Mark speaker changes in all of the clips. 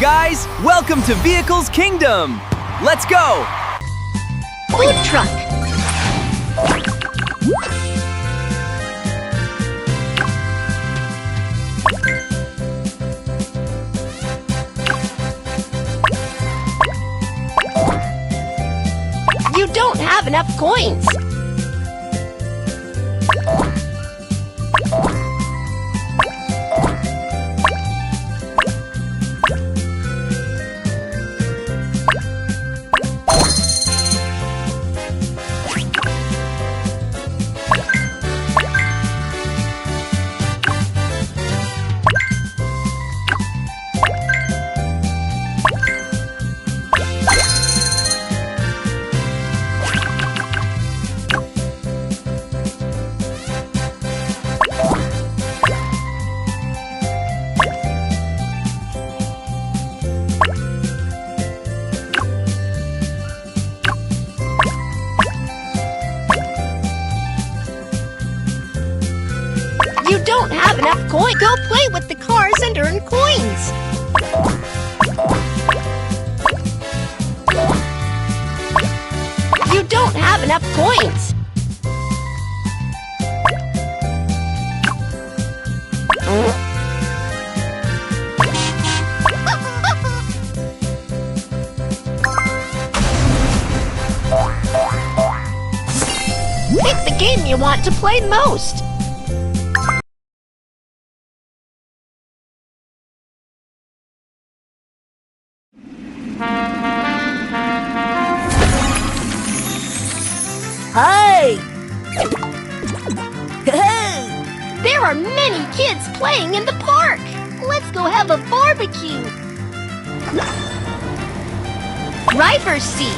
Speaker 1: guys! Welcome to Vehicles Kingdom! Let's go!
Speaker 2: Food truck. You don't have enough coins. You don't have enough coins. Go play with the cars and earn coins. You don't have enough coins. Pick the game you want to play most.
Speaker 3: Hey!
Speaker 2: There are many kids playing in the park. Let's go have a barbecue. Driver's seat.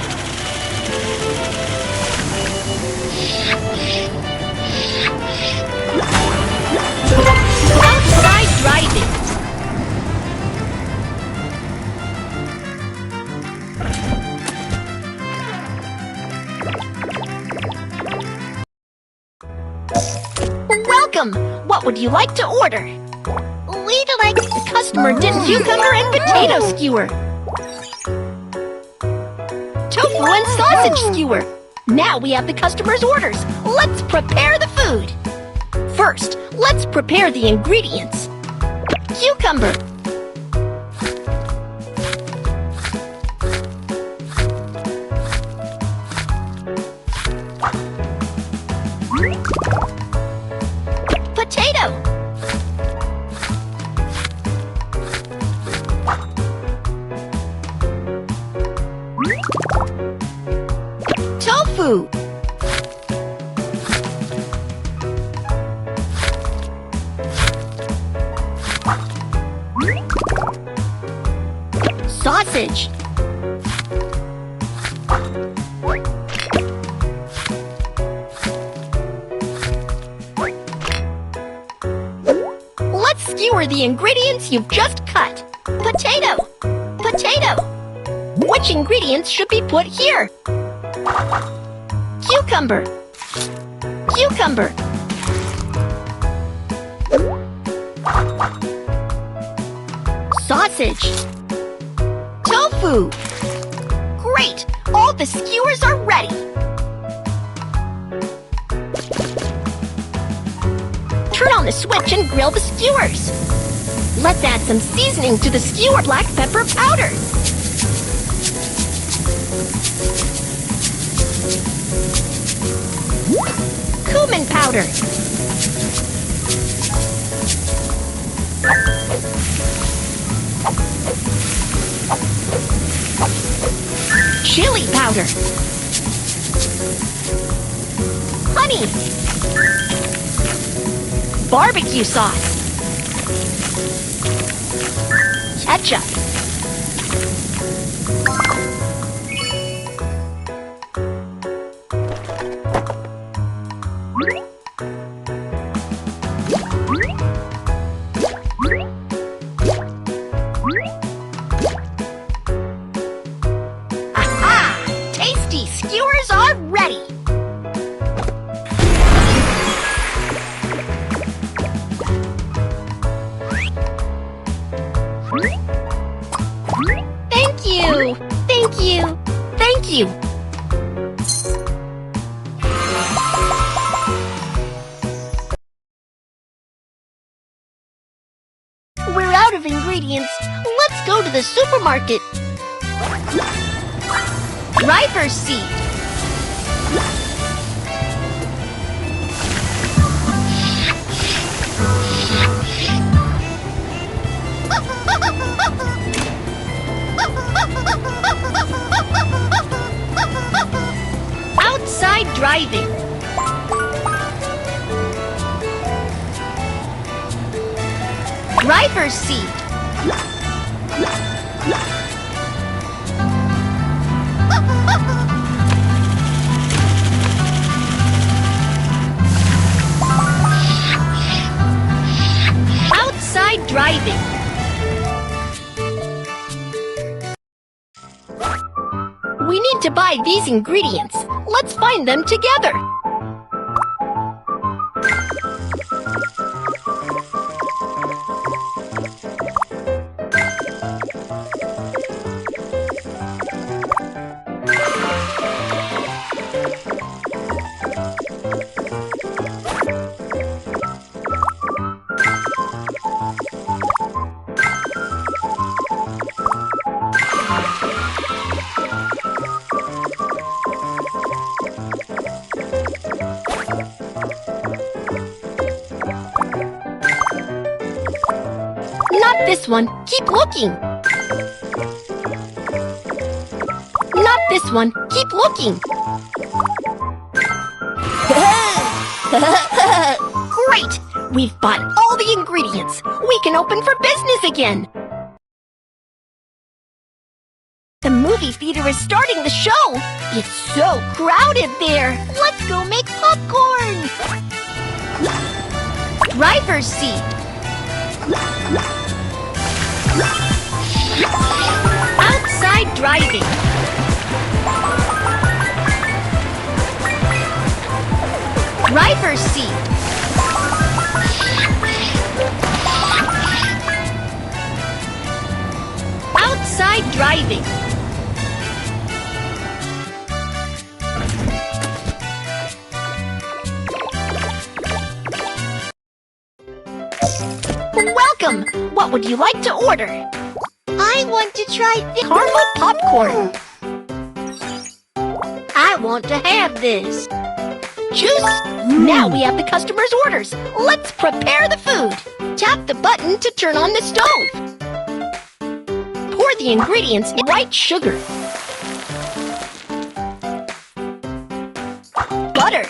Speaker 2: Outside driving. Welcome! What would you like to order? We'd like the customer did cucumber and potato skewer. Tofu and sausage skewer. Now we have the customer's orders. Let's prepare the food. First, let's prepare the ingredients. Cucumber. Potato. Tofu. Sausage. Let's skewer the ingredients you've just cut. Potato. Potato. Which ingredients should be put here? Cucumber. Cucumber. Sausage. Tofu. Great! All the skewers are ready. Turn on the switch and grill the skewers. Let's add some seasoning to the skewer. Black pepper powder. Cumin powder. Chili powder. Honey. Barbecue sauce. Ketchup. Aha! Tasty skewers are ready. Thank you. Thank you. We're out of ingredients. Let's go to the supermarket. Driver's seat. Outside driving. Driver's seat. Outside driving. We need to buy these ingredients. Let's find them together. Not this one. Keep looking. Not this one. Keep looking. Great! We've bought all the ingredients. We can open for business again. The movie theater is starting the show. It's so crowded there. Let's go make popcorn. Driver's seat. Outside driving. Driver's seat. Outside driving. Welcome! What would you like to order? I want to try the caramel popcorn. I want to have this. Choose. Now we have the customer's orders. Let's prepare the food. Tap the button to turn on the stove. Pour the ingredients in white sugar, butter,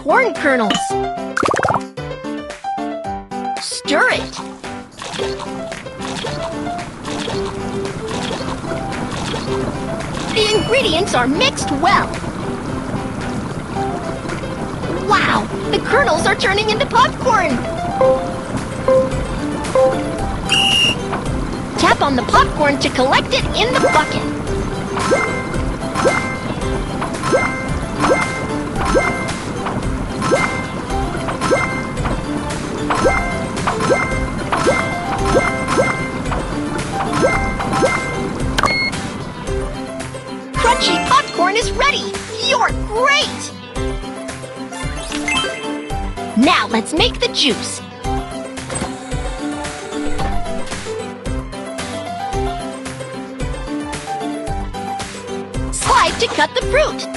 Speaker 2: corn kernels. Stir it. The ingredients are mixed well. Wow, the kernels are turning into popcorn. Tap on the popcorn to collect it in the bucket. Crunchy popcorn is ready! You're great! Now let's make the juice. Slide to cut the fruit.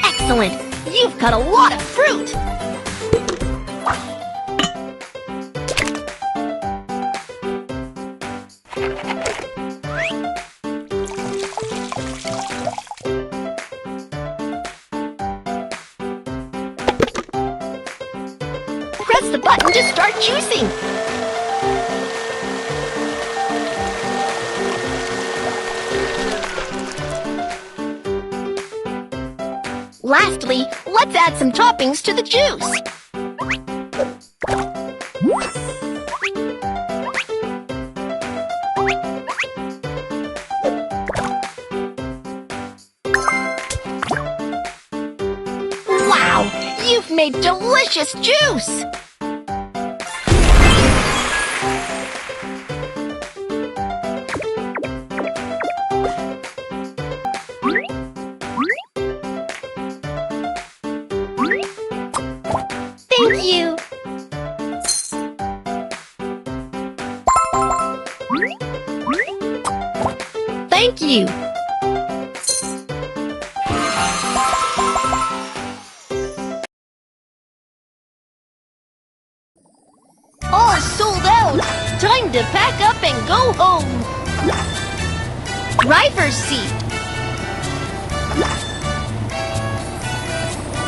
Speaker 2: Excellent! You've cut a lot of fruit! start juicing. Lastly, let's add some toppings to the juice. Wow! You've made delicious juice! Thank you! Thank you! All sold out! Time to pack up and go home! Driver's seat!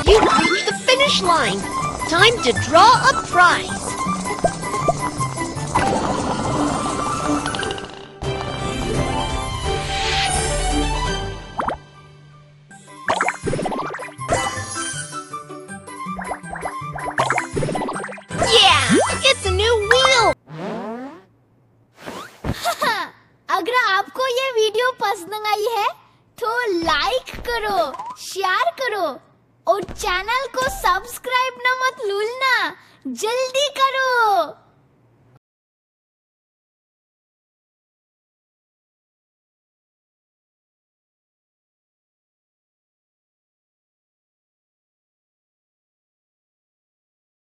Speaker 2: You've reached the finish line! Time to draw a prize! Yeah! It's a new wheel!
Speaker 3: अगर आपको ये video पसंद आई है तो like करो, share करो और channel को सब्सक्राइब ना मत भूलना, जल्दी करो।